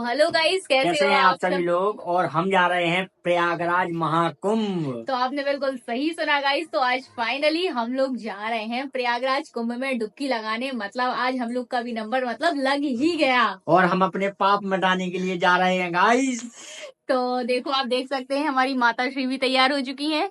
Hello guys, कैसे हो हैं आप आप सभी सब। लोग। और हम जा रहे हैं प्रयागराज महाकुंभ। तो आपने बिल्कुल सही सुना गाइस। तो आज फाइनली हम लोग जा रहे हैं प्रयागराज कुंभ में डुबकी लगाने। मतलब आज हम लोग का भी नंबर लग ही गया। और हम अपने पाप मिटाने के लिए जा रहे हैं गाइस। तो देखो, आप देख सकते हैं हमारी माता श्री भी तैयार हो चुकी हैं।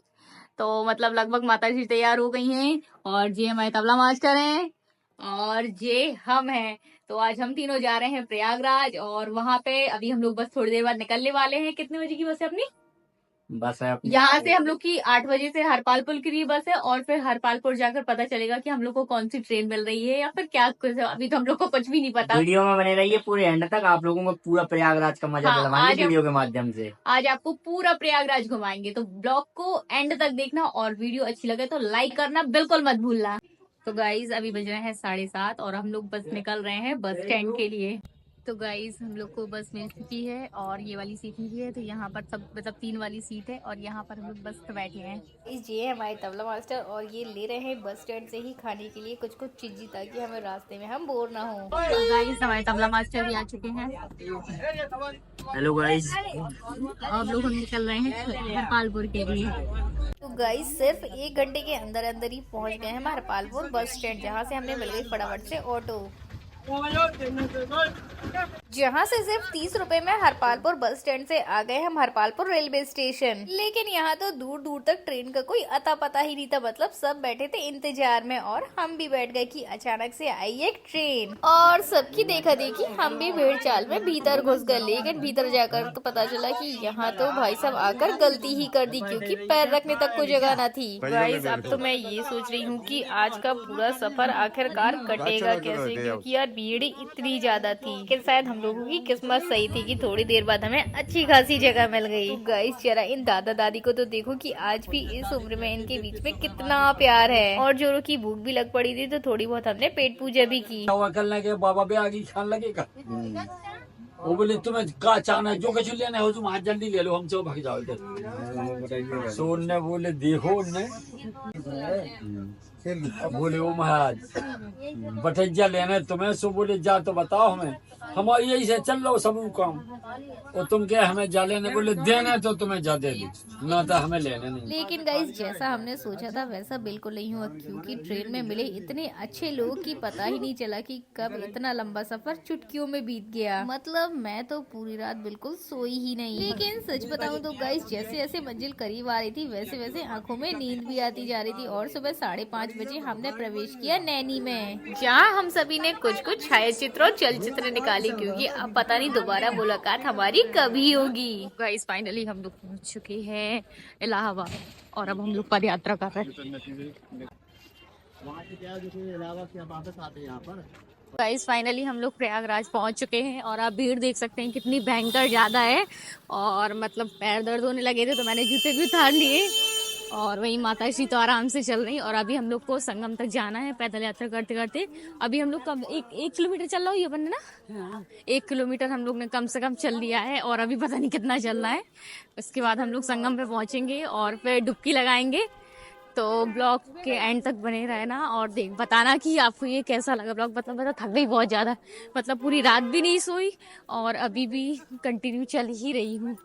तो लगभग माता श्री तैयार हो गई हैं। और ये हमारे तबला मास्टर हैं और ये हम हैं। तो आज हम तीनों जा रहे हैं प्रयागराज और वहां पे अभी हम लोग बस थोड़ी देर बाद निकलने वाले हैं। कितने बजे की बस है अपनी? बस है अपनी। यहाँ से हम लोग की 8 बजे से हरपालपुर के लिए बस है और फिर हरपालपुर जाकर पता चलेगा कि हम लोग को कौन सी ट्रेन मिल रही है या फिर क्या कुछ है। अभी तो हम लोग को कुछ भी नहीं पता। वीडियो में बने रहिए पूरे एंड तक, आप लोगों को पूरा प्रयागराज का मजा हाँ, दिलवाएंगे वीडियो के माध्यम से। आज आपको पूरा प्रयागराज घुमाएंगे। तो ब्लॉग को एंड तक देखना और वीडियो अच्छी लगे तो लाइक करना बिल्कुल मत भूलना। तो गाइज अभी बज रहे हैं 7:30 और हम लोग बस निकल रहे हैं बस स्टैंड के लिए। तो गाइज हम लोग को बस मिल चुकी है और ये वाली सीट मिली है। तो यहाँ पर सब 3 वाली सीट है और यहाँ पर हम लोग बस पे बैठे हैं। ये है हमारे तबला मास्टर और ये ले रहे हैं बस स्टैंड से ही खाने के लिए कुछ चीजें ताकि हमें रास्ते में हम बोर ना हो। तो गाइज हमारे तबला मास्टर भी आ चुके हैं। Hello guys. अब लोग हम निकल रहे हैं हरपालपुर के लिए। तो गाइस सिर्फ 1 घंटे के अंदर अंदर ही पहुंच गए हम हरपालपुर बस स्टैंड, जहां से हमने मिल गई फटाफट से ऑटो। जहाँ से सिर्फ 30 रुपए में हरपालपुर बस स्टैंड से आ गए हम हरपालपुर रेलवे स्टेशन। लेकिन यहाँ तो दूर दूर तक ट्रेन का कोई अता पता ही नहीं था। सब बैठे थे इंतजार में और हम भी बैठ गए कि अचानक से आई एक ट्रेन और सबकी देखा देखी हम भी भीड़ चाल में भीतर घुस गए। लेकिन भीतर जाकर तो पता चला कि यहाँ तो भाई साहब आकर गलती ही कर दी, क्योंकि पैर रखने तक को जगह न थी। गाइस अब तो मैं ये सोच रही हूँ कि आज का पूरा सफर आखिरकार कटेगा कैसे, क्योंकि यार भीड़ इतनी ज्यादा थी। लेकिन शायद हम लोगों की किस्मत सही थी कि थोड़ी देर बाद हमें अच्छी खासी जगह मिल गई। गाइस जरा इन दादा दादी को तो देखो कि आज भी इस उम्र में इनके बीच में कितना प्यार है। और जोरों की भूख भी लग पड़ी थी तो थोड़ी बहुत हमने पेट पूजा भी की। करने के बाबा भी आगे खान लगेगा। वो बोले तुम्हें का चाहना है, जो कुछ लेना हो तुम आज जल्दी ले लो, हमसे भाग जाओ इधर। सो उनने बोले देखो उनने बोले ओ महाराज बटैया लेना है तुम्हें, सो बोले जा तो बताओ हमें, हम यही से चल लो सब काम। और तुम क्या हमें जा लेने, बोले देना तो तुम्हें जा दे दी, ना तो हमें लेने नहीं। लेकिन गाइस जैसा हमने सोचा था वैसा बिल्कुल नहीं हुआ, क्योंकि ट्रेन में मिले इतने अच्छे लोग कि पता ही नहीं चला कि कब इतना लंबा सफर चुटकियों में बीत गया। मैं तो पूरी रात बिल्कुल सोई ही नहीं। लेकिन सच बताऊं तो गाइस जैसे जैसे मंजिल करीब आ रही थी वैसे वैसे आंखों में नींद भी आती जा रही थी। और सुबह 5:30 बजे हमने प्रवेश किया नैनी में, जहाँ हम सभी ने कुछ छायाचित्र और चलचित्र निकाले, क्योंकि अब पता नहीं दोबारा मुलाकात हमारी कभी होगी। गाइस फाइनली हम लोग पहुंच चुके हैं इलाहाबाद और अब हम लोग पद यात्रा कर रहे हैं। गाइस फाइनली हम लोग प्रयागराज पहुंच चुके हैं और आप भीड़ देख सकते हैं कितनी भयंकर ज्यादा है। और पैर दर्द होने लगे थे तो मैंने जूते भी उतार लिए और वही माता श्री तो आराम से चल रही। और अभी हम लोग को संगम तक जाना है पैदल यात्रा करते करते। अभी हम लोग कम एक किलोमीटर चल रहा हो ये बने ना, 1 किलोमीटर हम लोग ने कम से कम चल लिया है और अभी पता नहीं कितना चलना है। उसके बाद हम लोग संगम पे पहुंचेंगे और फिर डुबकी लगाएंगे। तो ब्लॉग के एंड तक बने रहना और बताना कि आपको ये कैसा लगा ब्लॉग। मैं थक गई बहुत ज्यादा, पूरी रात भी नहीं सोई और अभी भी कंटिन्यू चल ही रही हूँ।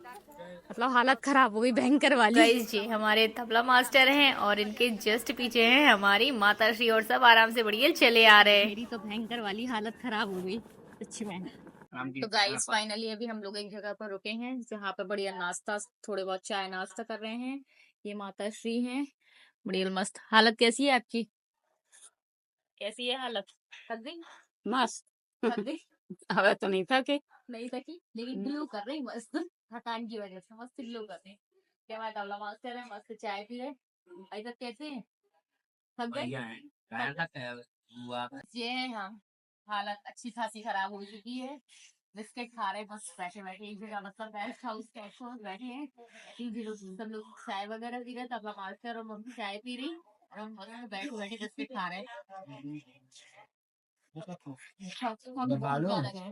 हालत खराब हो गई भयंकर वाली। गाइस जी हमारे तबला मास्टर हैं और इनके जस्ट पीछे हैं हमारी माता श्री और सब आराम से बढ़िया चले आ रहे हैं। मेरी तो भयंकर वाली हालत खराब हो गई सच्ची में। तो गाइस फाइनली अभी हम लोग एक जगह पर रुके हैं जहाँ पे बढ़िया नाश्ता, थोड़े बहुत चाय नाश्ता कर रहे हैं। ये माता श्री हैं, बढ़िया मस्त। हालत कैसी है आपकी? कैसी है हालत? थक गई? मस्त। थक गई? हवा तो नहीं था कि नहीं थकी, लेकिन ग्लो कर रही मस्त थकान की वजह से। मस्त ग्लो कर रही। क्या हमारे तबला मास्टर है, मस्त चाय पी रहे। भाई साहब कैसे हैं? थक गए? ये है हाँ, हालत अच्छी खासी खराब हो चुकी है। बिस्किट खा रहे बस बैठे बैठे एक जगह, रेस्ट हाउस टाइप को बैठे हैं। सब लोग चाय वगैरह पी रहे, तबला मास्टर और मम्मी चाय पी रही और हम बैठे बैठे बिस्किट खा रहे हैं।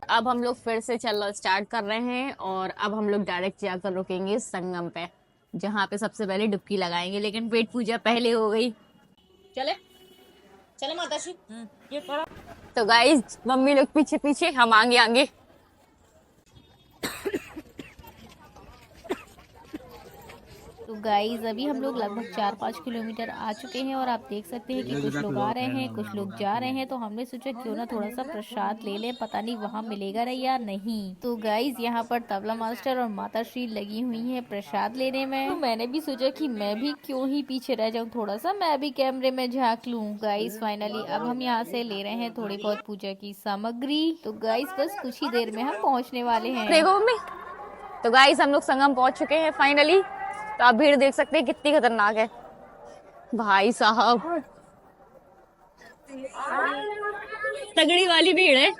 अब हम लोग फिर से चलना स्टार्ट कर रहे हैं और अब हम लोग डायरेक्ट जाकर रुकेंगे संगम पे, जहाँ पे सबसे पहले डुबकी लगाएंगे। लेकिन पेट पूजा पहले हो गई। चले चले माता श्री। ये तो गाइस मम्मी लोग पीछे पीछे, हम आगे आगे। तो गाइज अभी हम लोग लगभग 4-5 किलोमीटर आ चुके हैं और आप देख सकते हैं कि कुछ लोग आ रहे हैं, कुछ लोग जा रहे हैं। तो हमने सोचा क्यों ना थोड़ा सा प्रसाद ले लें, पता नहीं वहाँ मिलेगा या नहीं। तो गाइज यहाँ पर तबला मास्टर और माता श्री लगी हुई है प्रसाद लेने में। तो मैंने भी सोचा कि मैं भी क्यों ही पीछे रह जाऊँ, थोड़ा सा मैं भी कैमरे में झांक लूँ। गाइज फाइनली अब हम यहाँ से ले रहे हैं थोड़ी बहुत पूजा की सामग्री। तो गाइज बस कुछ ही देर में हम पहुँचने वाले हैं। देखो मम्मी, तो गाइज हम लोग संगम पहुँच चुके हैं फाइनली। तो आप भीड़ देख सकते हैं कितनी खतरनाक है भाई साहब, तगड़ी वाली भीड़ है।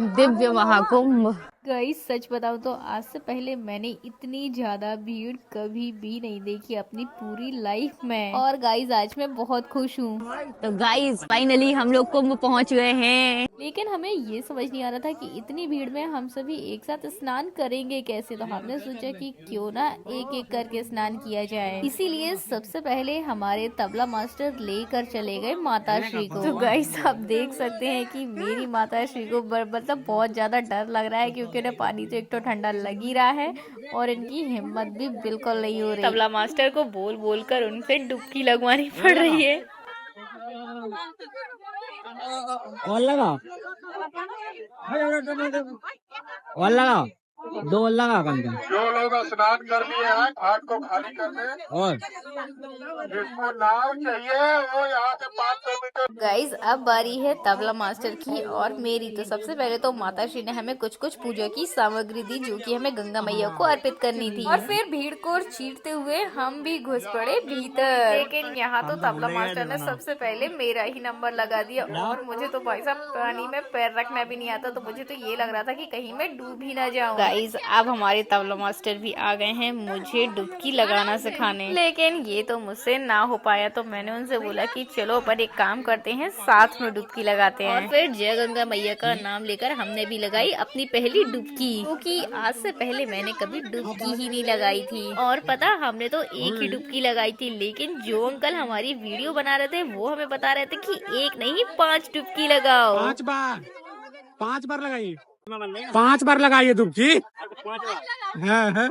दिव्य महाकुंभ। गाइस सच बताऊं तो आज से पहले मैंने इतनी ज्यादा भीड़ कभी भी नहीं देखी अपनी पूरी लाइफ में। और गाइस आज मैं बहुत खुश हूँ। तो गाइस फाइनली हम लोग कुंभ पहुँच गए हैं। लेकिन हमें ये समझ नहीं आ रहा था कि इतनी भीड़ में हम सभी एक साथ स्नान करेंगे कैसे। तो हमने सोचा कि क्यों ना एक एक करके स्नान किया जाए। इसीलिए सबसे पहले हमारे तबला मास्टर लेकर चले गए माता श्री को। तो गाइस आप देख सकते हैं कि मेरी माता श्री को मतलब बहुत ज्यादा डर लग रहा है, क्योंकि उन्हें पानी तो एक तो ठंडा लग ही रहा है और इनकी हिम्मत भी बिल्कुल नहीं हो रही। तबला मास्टर को बोल बोल कर उनसे डुबकी लगवानी पड़ रही है। और लगा और लगा 2 लगा कम से कम। जो लोग स्नान कर लिए हैं घाट को खाली कर दें और जिसको नाव चाहिए वो यहाँ से 500 मीटर। गाइज अब बारी है तबला मास्टर की और मेरी। तो सबसे पहले तो माता श्री ने हमें कुछ कुछ पूजा की सामग्री दी जो कि हमें गंगा मैया को अर्पित करनी थी। और फिर भीड़ को चीरते हुए हम भी घुस पड़े भीतर। लेकिन यहाँ तो तबला मास्टर ने सबसे पहले मेरा ही नंबर लगा दिया और मुझे तो भाई साहब पानी में पैर रखना भी नहीं आता। तो मुझे तो ये लग रहा था कि कहीं मैं डूब ही ना जाऊँ। गाइज अब हमारे तबला मास्टर भी आ गए हैं मुझे डुबकी लगाना सिखाने। लेकिन ये तो मुझसे ना हो पाया। तो मैंने उनसे बोला कि चलो अपन एक काम करते हैं, साथ में डुबकी लगाते हैं। और फिर जय गंगा मैया का नाम लेकर हमने भी लगाई अपनी पहली डुबकी, क्योंकि आज से पहले मैंने कभी डुबकी ही नहीं लगाई थी। और पता हमने तो एक ही डुबकी लगाई थी, लेकिन जो अंकल हमारी वीडियो बना रहे थे वो हमें बता रहे थे कि एक नहीं 5 डुबकी लगाओ। 5 बार लगाइए, 5 बार लगाइए डुबकी। हाँ हाँ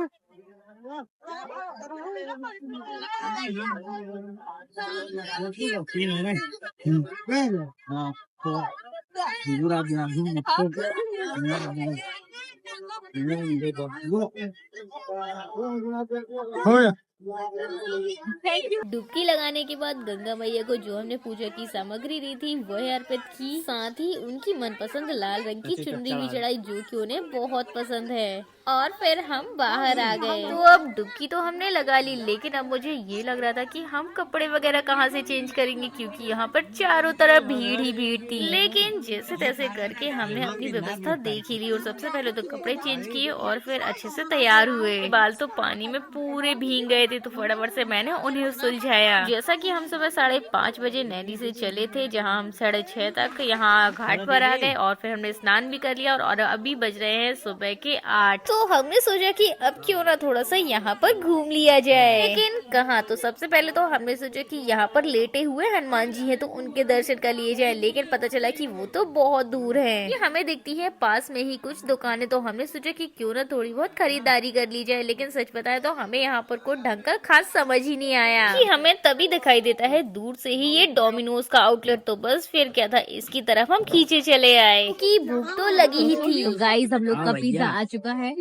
डुबकी लगाने के बाद गंगा मैया को जो हमने पूजा की सामग्री दी थी वह अर्पित की। साथ ही उनकी मनपसंद लाल रंग की चुनरी भी चढ़ाई जो कि उन्हें बहुत पसंद है। और फिर हम बाहर आ गए। तो अब डुबकी तो हमने लगा ली, लेकिन अब मुझे ये लग रहा था कि हम कपड़े वगैरह कहाँ से चेंज करेंगे, क्योंकि यहाँ पर चारों तरफ भीड़ ही भीड़ थी। लेकिन जैसे तैसे करके हमने अपनी व्यवस्था देख ही ली और सबसे पहले तो कपड़े चेंज किए और फिर अच्छे से तैयार हुए। बाल तो पानी में पूरे भीग गए थे, तो फटाफट से मैंने उन्हें सुलझाया। जैसा कि हम सुबह 5:30 बजे नैनी से चले थे, जहाँ हम 6:30 तक यहाँ घाट पर आ गए और फिर हमने स्नान भी कर लिया और अभी बज रहे हैं सुबह के 8। तो हमने सोचा कि अब क्यों ना थोड़ा सा यहाँ पर घूम लिया जाए। लेकिन कहाँ, तो सबसे पहले तो हमने सोचा कि यहाँ पर लेटे हुए हनुमान जी हैं तो उनके दर्शन कर लिए जाए। लेकिन पता चला कि वो तो बहुत दूर है। ये हमें दिखती है पास में ही कुछ दुकानें, तो हमने सोचा कि क्यों ना थोड़ी बहुत खरीदारी कर ली जाए। लेकिन सच बताए तो हमें यहाँ पर कोई ढंग का खास समझ ही नहीं आया कि हमें तभी दिखाई देता है दूर से ही ये डोमिनोज का आउटलेट। तो बस फिर क्या था, इसकी तरफ हम खींचे चले आए कि भूख तो लगी ही थी। तो गाइस हम लोग का पिज्जा आ चुका है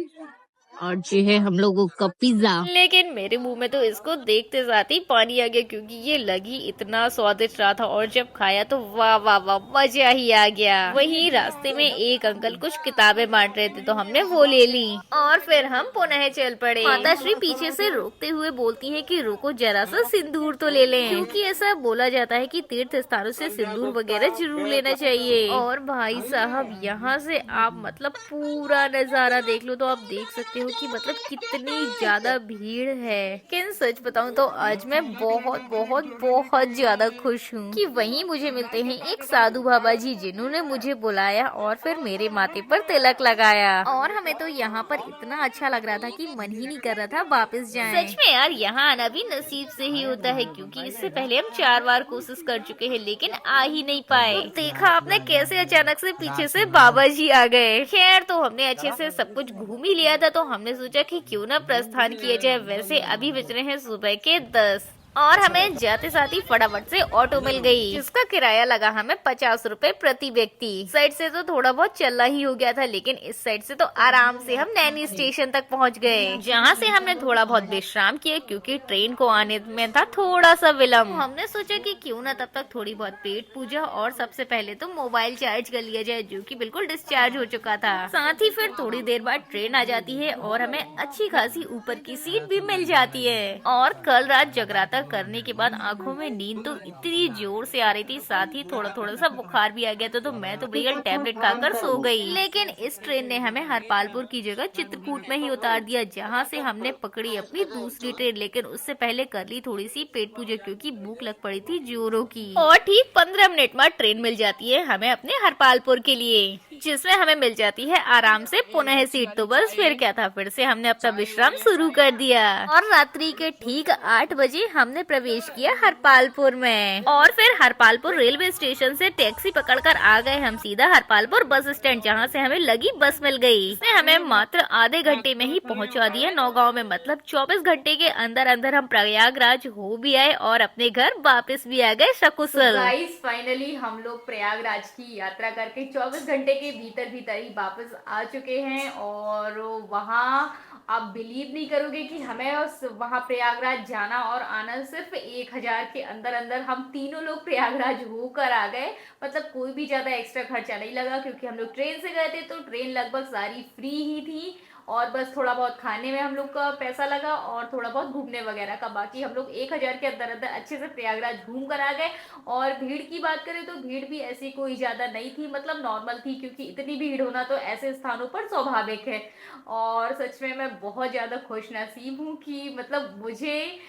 और ये है हम लोगों का पिज्जा। लेकिन मेरे मुंह में तो इसको देखते साथ ही पानी आ गया, क्योंकि ये लगी इतना स्वादिष्ट रहा था और जब खाया तो वाह वाह वाह मजा ही आ गया। वहीं रास्ते में एक अंकल कुछ किताबें बांट रहे थे तो हमने वो ले ली और फिर हम पुनः चल पड़े। माता श्री पीछे से रोकते हुए बोलती है कि रुको जरा सा सिंदूर तो ले लें, क्योंकि ऐसा बोला जाता है कि तीर्थ स्थानों से सिंदूर वगैरह जरूर लेना चाहिए। और भाई साहब यहाँ से आप मतलब पूरा नजारा देख लो तो आप देख सकते हो कि मतलब कितनी ज्यादा भीड़ है। लेकिन सच बताऊं तो आज मैं बहुत बहुत बहुत ज्यादा खुश हूँ कि वहीं मुझे मिलते हैं एक साधु बाबा जी, जिन्होंने मुझे बुलाया और फिर मेरे माथे पर तिलक लगाया। और हमें तो यहाँ पर इतना अच्छा लग रहा था कि मन ही नहीं कर रहा था वापस जाएं। सच में यार यहाँ आना भी नसीब से ही होता है, क्योंकि इससे पहले हम 4 बार कोशिश कर चुके हैं लेकिन आ ही नहीं पाए। तो देखा आपने कैसे अचानक से पीछे से बाबा जी आ गए। खैर तो हमने अच्छे से सब कुछ घूम ही लिया था, तो हमने सोचा कि क्यों ना प्रस्थान किया जाए। वैसे अभी बज रहे हैं सुबह के 10 और हमें जाते साथ ही फटाफट से ऑटो मिल गई, जिसका किराया लगा हमें 50 रुपए प्रति व्यक्ति। साइड से तो थोड़ा बहुत चलना ही हो गया था, लेकिन इस साइड से तो आराम से हम नैनी स्टेशन तक पहुंच गए, जहां से हमने थोड़ा बहुत विश्राम किया क्योंकि ट्रेन को आने में था थोड़ा सा विलम्ब। हमने सोचा कि क्यों ना तब तक थोड़ी बहुत पेट पूजा और सबसे पहले तो मोबाइल चार्ज कर लिया जाए, जो कि बिल्कुल डिस्चार्ज हो चुका था। साथ ही फिर थोड़ी देर बाद ट्रेन आ जाती है और हमें अच्छी खासी ऊपर की सीट भी मिल जाती है। और कल रात जगराता करने के बाद आंखों में नींद तो इतनी जोर से आ रही थी, साथ ही थोड़ा थोड़ा सा बुखार भी आ गया था, तो मैं तो रियल टैबलेट खाकर सो गई। लेकिन इस ट्रेन ने हमें हरपालपुर की जगह चित्रकूट में ही उतार दिया, जहां से हमने पकड़ी अपनी दूसरी ट्रेन। लेकिन उससे पहले कर ली थोड़ी सी पेट पूजा, क्योंकि भूख लग पड़ी थी जोरों की। और ठीक 15 मिनट में ट्रेन मिल जाती है हमें अपने हरपालपुर के लिए, जिसमें हमें मिल जाती है आराम से पुनः सीट। तो बस फिर क्या था, फिर से हमने अपना विश्राम शुरू कर दिया और रात्रि के ठीक 8 बजे हमने प्रवेश किया हरपालपुर में। और फिर हरपालपुर रेलवे स्टेशन से टैक्सी पकड़कर आ गए हम सीधा हरपालपुर बस स्टैंड, जहां से हमें लगी बस मिल गई। इसने हमें मात्र आधे घंटे में ही पहुंचा दिया नौगांव में, मतलब 24 घंटे के अंदर अंदर हम प्रयागराज हो भी आए और अपने घर वापस भी आ गए सकुशल। गाइस फाइनली हम लोग प्रयागराज की यात्रा करके 24 घंटे के भीतर ही वापस आ चुके हैं। और वहाँ आप बिलीव नहीं करोगे कि हमें वहाँ प्रयागराज जाना और आना सिर्फ 1000 के अंदर अंदर हम तीनों लोग प्रयागराज होकर आ गए। मतलब कोई भी ज्यादा एक्स्ट्रा खर्चा नहीं लगा, क्योंकि हम लोग ट्रेन से गए थे, तो ट्रेन लगभग सारी फ्री ही थी। और बस थोड़ा बहुत खाने में हम लोग का पैसा लगा और थोड़ा बहुत घूमने वगैरह का। बाकी हम लोग 1000 के अंदर अंदर अच्छे से प्रयागराज घूम कर आ गए। और भीड़ की बात करें तो भीड़ भी ऐसी कोई ज्यादा नहीं थी, मतलब नॉर्मल थी, क्योंकि इतनी भीड़ होना तो ऐसे स्थानों पर स्वाभाविक है। और सच में मैं बहुत ज्यादा खुश नसीब हूँ कि मतलब मुझे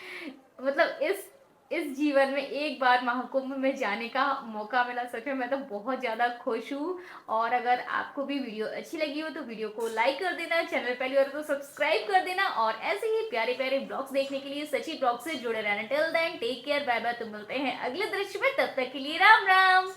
मतलब इस जीवन में एक बार महाकुंभ में जाने का मौका मिला। सच में मैं तो बहुत ज़्यादा खुश हूँ। और अगर आपको भी वीडियो अच्छी लगी हो तो वीडियो को लाइक कर देना, चैनल पहली बार तो सब्सक्राइब कर देना, और ऐसे ही प्यारे प्यारे ब्लॉग्स देखने के लिए सची ब्लॉग से जुड़े रहना। Till then take care, bye bye. तो मिलते हैं अगले दृश्य में, तब तक के लिए राम राम।